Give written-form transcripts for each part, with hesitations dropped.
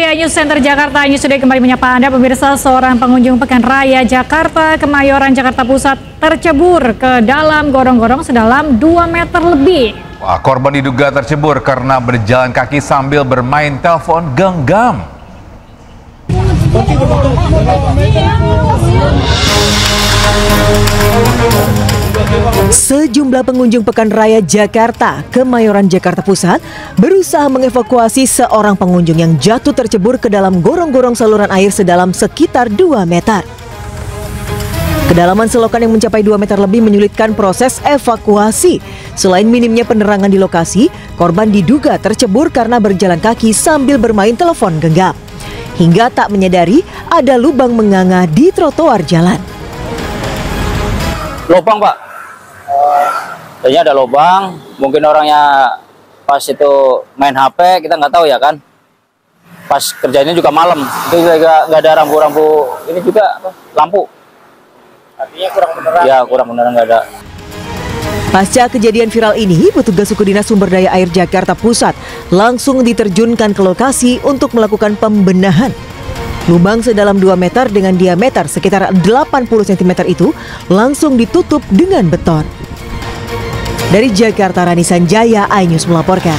dari News Center Jakarta, News sudah kembali menyapa Anda pemirsa. Seorang pengunjung Pekan Raya Jakarta, Kemayoran, Jakarta Pusat tercebur ke dalam gorong-gorong sedalam 2 meter lebih. Wah, korban diduga tercebur karena berjalan kaki sambil bermain telepon genggam. Sejumlah pengunjung Pekan Raya Jakarta, Kemayoran, Jakarta Pusat berusaha mengevakuasi seorang pengunjung yang jatuh tercebur ke dalam gorong-gorong saluran air sedalam sekitar 2 meter. Kedalaman selokan yang mencapai 2 meter lebih menyulitkan proses evakuasi. Selain minimnya penerangan di lokasi, korban diduga tercebur karena berjalan kaki sambil bermain telepon genggam. Hingga tak menyadari ada lubang menganga di trotoar jalan. Lubang, Pak. Kayaknya ada lubang, mungkin orangnya pas itu main HP, kita nggak tahu ya kan. Pas kerjanya juga malam, itu juga nggak ada rambu-rambu, ini juga lampu. Artinya kurang beneran. Ya, kurang beneran, nggak ada. Pasca kejadian viral ini, petugas Suku Dinas Sumber Daya Air Jakarta Pusat langsung diterjunkan ke lokasi untuk melakukan pembenahan. Lubang sedalam 2 meter dengan diameter sekitar 80 cm itu langsung ditutup dengan beton. Dari Jakarta, Rani Sanjaya, iNews melaporkan.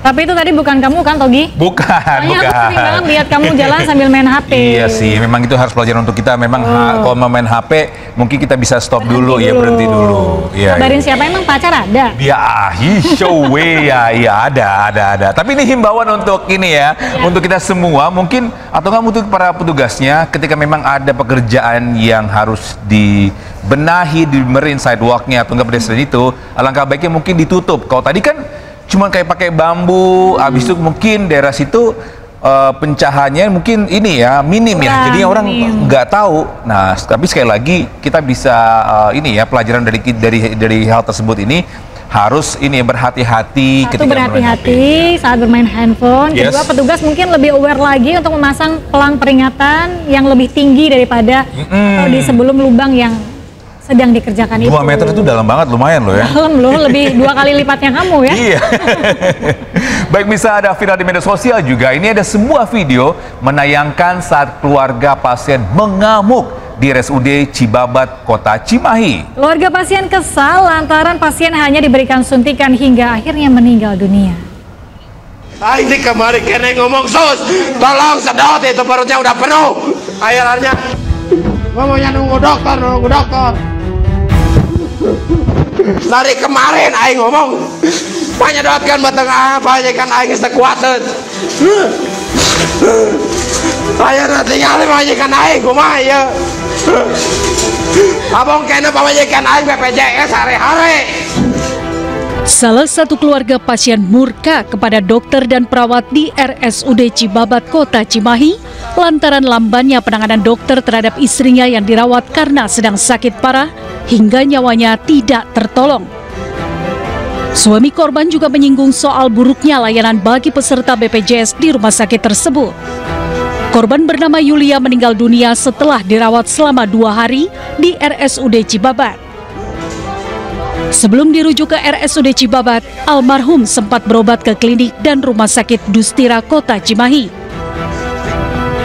Tapi itu tadi bukan kamu kan, Togi? Bukan. Aku sering banget lihat kamu jalan sambil main HP. Iya sih, memang itu harus pelajaran untuk kita. Memang kalau mau main HP, mungkin kita bisa stop dulu, ya berhenti dulu. Ya, kabarin ya. siapa, emang pacar ada? Ya, show ya ada. Tapi ini himbauan untuk ini ya, untuk kita semua mungkin atau nggak untuk para petugasnya ketika memang ada pekerjaan yang harus dibenahi, dibenerin sidewalknya atau nggak pedestrian itu, alangkah baiknya mungkin ditutup. Kalau tadi kan cuma kayak pakai bambu, habis itu mungkin daerah situ pencahayaannya mungkin ini ya minim ya, jadi orang nggak tahu. Nah, tapi sekali lagi kita bisa ini ya pelajaran dari hal tersebut ini harus ini berhati-hati ketika berhati-hati saat bermain handphone. Yes. Kedua, petugas mungkin lebih aware lagi untuk memasang pelang peringatan yang lebih tinggi daripada atau di sebelum lubang yang sedang dikerjakan 2 itu. 2 meter itu dalam banget, lumayan loh ya. Dalam loh, lebih 2 kali lipatnya kamu ya. Iya. Baik, bisa ada viral di media sosial juga. Ini ada sebuah video menayangkan saat keluarga pasien mengamuk di RSUD Cibabat, Kota Cimahi. Keluarga pasien kesal lantaran pasien hanya diberikan suntikan hingga akhirnya meninggal dunia. Ini kemarin kena ngomong sus, tolong sedot itu perutnya udah penuh. Airnya ngomongnya nunggu dokter. Dari kemarin aing ngomong panyedotkeun beteng panyekan aing geus teu kuateun. Ayeuna tinggal panyekan aing kumaha ieu? Abong kena panyekan aing BPJS hare-hare. Salah satu keluarga pasien murka kepada dokter dan perawat di RSUD Cibabat, Kota Cimahi, lantaran lambannya penanganan dokter terhadap istrinya yang dirawat karena sedang sakit parah hingga nyawanya tidak tertolong. Suami korban juga menyinggung soal buruknya layanan bagi peserta BPJS di rumah sakit tersebut. Korban bernama Yulia meninggal dunia setelah dirawat selama 2 hari di RSUD Cibabat. Sebelum dirujuk ke RSUD Cibabat, almarhum sempat berobat ke klinik dan rumah sakit Dustira Kota Cimahi.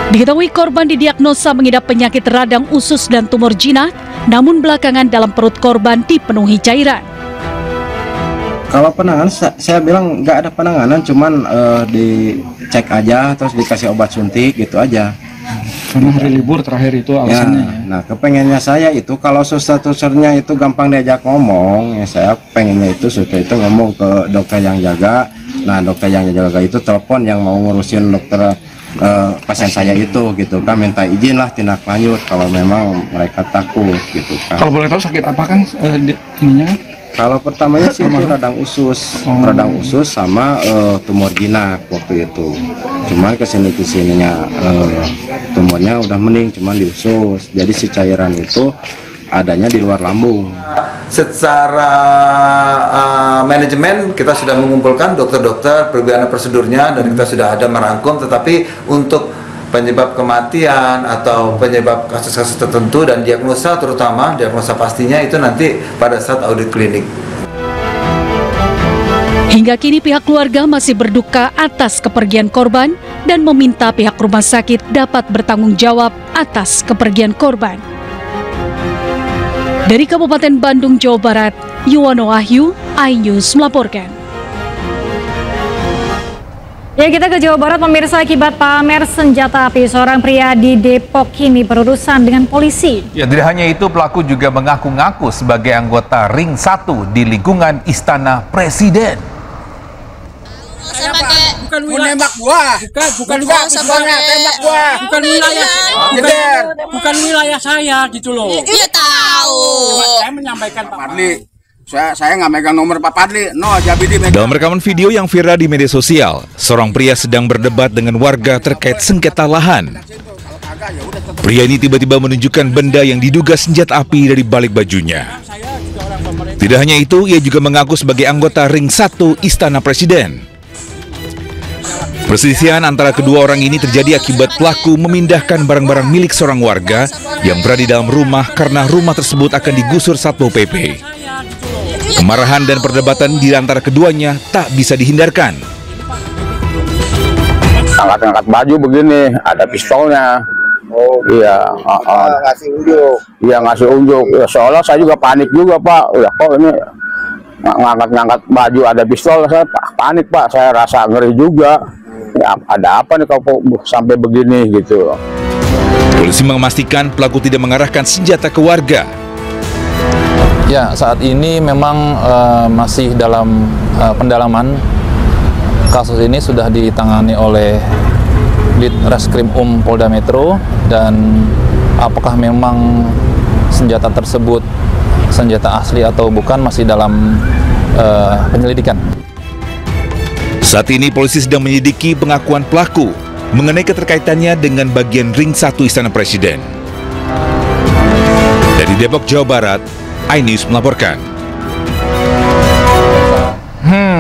Diketahui korban didiagnosa mengidap penyakit radang usus dan tumor jinak, namun belakangan dalam perut korban dipenuhi cairan. Kalau penanganan, saya bilang nggak ada penanganan, cuman dicek aja, terus dikasih obat suntik gitu aja. Karena hari libur terakhir itu alasannya. Ya, nah, kepengennya saya itu kalau susternya itu gampang diajak ngomong, ya saya pengennya itu suster itu ngomong ke dokter yang jaga. Nah, dokter yang jaga itu telepon yang mau ngurusin dokter pasien saya itu gitu kan, minta izin lah tindak lanjut kalau memang mereka takut gitu kan. Kalau boleh tahu sakit apa kan ininya? Kalau pertamanya sih itu radang usus sama tumor jinak waktu itu. Cuman kesininya tumornya udah mending, cuman di usus. Jadi si cairan itu adanya di luar lambung. Secara manajemen kita sudah mengumpulkan dokter-dokter bagaimana prosedurnya dan kita sudah ada merangkum, tetapi untuk penyebab kematian atau penyebab kasus-kasus tertentu dan diagnosa, terutama diagnosa pastinya itu nanti pada saat audit klinik. Hingga kini pihak keluarga masih berduka atas kepergian korban dan meminta pihak rumah sakit dapat bertanggung jawab atas kepergian korban. Dari Kabupaten Bandung, Jawa Barat, Yuwono Wahyu, iNews melaporkan. Ya, kita ke Jawa Barat, pemirsa. Akibat pamer senjata api, seorang pria di Depok kini berurusan dengan polisi. Ya, tidak hanya itu, pelaku juga mengaku-ngaku sebagai anggota Ring 1 di lingkungan Istana Presiden. Saya pakai bukan nembak gua, bukan gua tembak gua, bukan wilayah saya gitu loh. Iya tahu. Saya menyampaikan Pak Padli. Saya nggak megang nomor Pak Padli, Dalam rekaman video yang viral di media sosial, seorang pria sedang berdebat dengan warga terkait sengketa lahan. Pria ini tiba-tiba menunjukkan benda yang diduga senjata api dari balik bajunya. Tidak hanya itu, ia juga mengaku sebagai anggota Ring 1 Istana Presiden. Perselisihan antara kedua orang ini terjadi akibat pelaku memindahkan barang-barang milik seorang warga yang berada di dalam rumah karena rumah tersebut akan digusur Satpol PP. Kemarahan dan perdebatan di antara keduanya tak bisa dihindarkan. Angkat-angkat baju begini, ada pistolnya. Oh iya, ngasih unjuk. Iya ngasih unjuk. Ya, seolah saya juga panik juga Pak. Ya kok ini ngangkat-ngangkat baju ada pistol, saya panik Pak. Saya rasa ngeri juga. Ya, ada apa nih kalau sampai begini gitu. Polisi memastikan pelaku tidak mengarahkan senjata ke warga. Ya, saat ini memang masih dalam pendalaman. Kasus ini sudah ditangani oleh Ditreskrim Polda Metro, dan apakah memang senjata tersebut senjata asli atau bukan masih dalam penyelidikan. Saat ini polisi sedang menyelidiki pengakuan pelaku mengenai keterkaitannya dengan bagian Ring 1 Istana Presiden. Dari Depok, Jawa Barat, iNews melaporkan.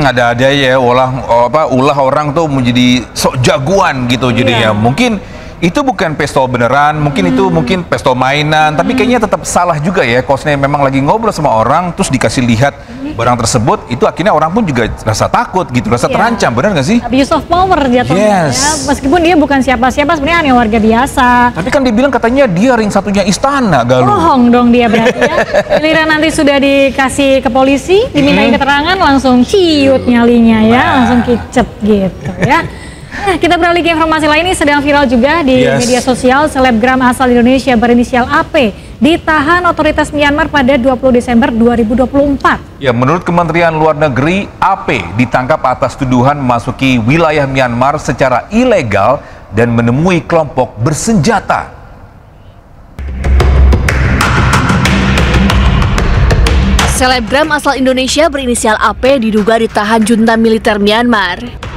Ada ya ulah orang tuh menjadi sok jagoan gitu jadinya. Mungkin itu bukan pistol beneran, mungkin itu pistol mainan, tapi kayaknya tetap salah juga ya. Kosnya memang lagi ngobrol sama orang terus dikasih lihat barang tersebut, itu akhirnya orang pun juga rasa takut gitu, rasa terancam, benar nggak sih? Abuse of power jatuhnya ya. Meskipun dia bukan siapa-siapa, sebenarnya hanya warga biasa. Tapi kan dibilang katanya dia Ring 1-nya istana, Galuh. Bohong dong dia berarti ya. Giliran nanti sudah dikasih ke polisi, dimintain keterangan, langsung ciut nyalinya ya, langsung kicep gitu ya. Nah, kita beralih ke informasi lain. Ini sedang viral juga di media sosial. Selebgram asal Indonesia berinisial AP ditahan otoritas Myanmar pada 20 Desember 2024. Ya, menurut Kementerian Luar Negeri, AP ditangkap atas tuduhan memasuki wilayah Myanmar secara ilegal dan menemui kelompok bersenjata. Selebgram asal Indonesia berinisial AP diduga ditahan junta militer Myanmar.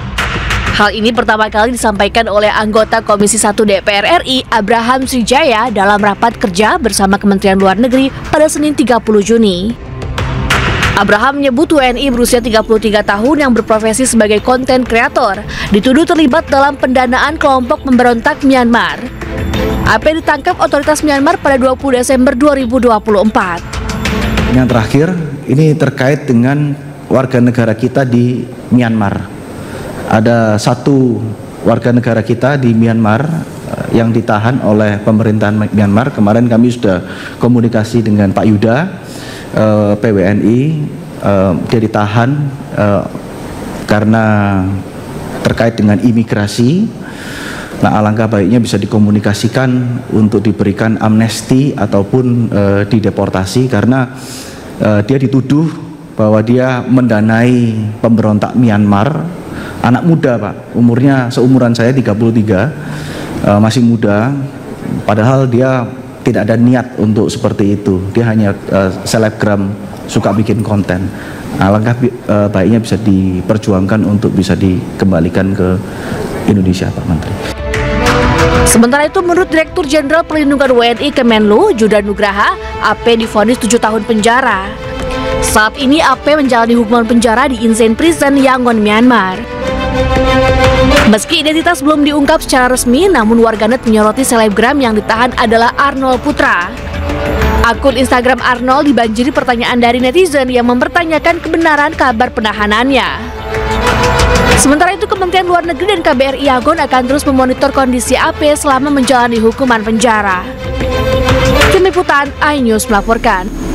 Hal ini pertama kali disampaikan oleh anggota Komisi 1 DPR RI Abraham Srijaya dalam rapat kerja bersama Kementerian Luar Negeri pada Senin 30 Juni. Abraham menyebut WNI berusia 33 tahun yang berprofesi sebagai konten kreator dituduh terlibat dalam pendanaan kelompok pemberontak Myanmar. AP ditangkap otoritas Myanmar pada 20 Desember 2024. Yang terakhir, ini terkait dengan warga negara kita di Myanmar. Ada satu warga negara kita di Myanmar yang ditahan oleh pemerintahan Myanmar. Kemarin kami sudah komunikasi dengan Pak Yuda, PWNI. Dia ditahan karena terkait dengan imigrasi. Nah, alangkah baiknya bisa dikomunikasikan untuk diberikan amnesti ataupun dideportasi, karena dia dituduh bahwa dia mendanai pemberontak Myanmar. Anak muda Pak, umurnya seumuran saya 33, masih muda, padahal dia tidak ada niat untuk seperti itu. Dia hanya selebgram, suka bikin konten. Alangkah baiknya bisa diperjuangkan untuk bisa dikembalikan ke Indonesia Pak Menteri. Sementara itu, menurut Direktur Jenderal Perlindungan WNI Kemenlu, Judan Nugraha, AP divonis 7 tahun penjara. Saat ini AP menjalani hukuman penjara di Insein Prison, Yangon, Myanmar. Meski identitas belum diungkap secara resmi, namun warganet menyoroti selebgram yang ditahan adalah Arnold Putra. Akun Instagram Arnold dibanjiri pertanyaan dari netizen yang mempertanyakan kebenaran kabar penahanannya. Sementara itu, Kementerian Luar Negeri dan KBRI Yangon akan terus memonitor kondisi AP selama menjalani hukuman penjara. Tim Liputan iNews melaporkan.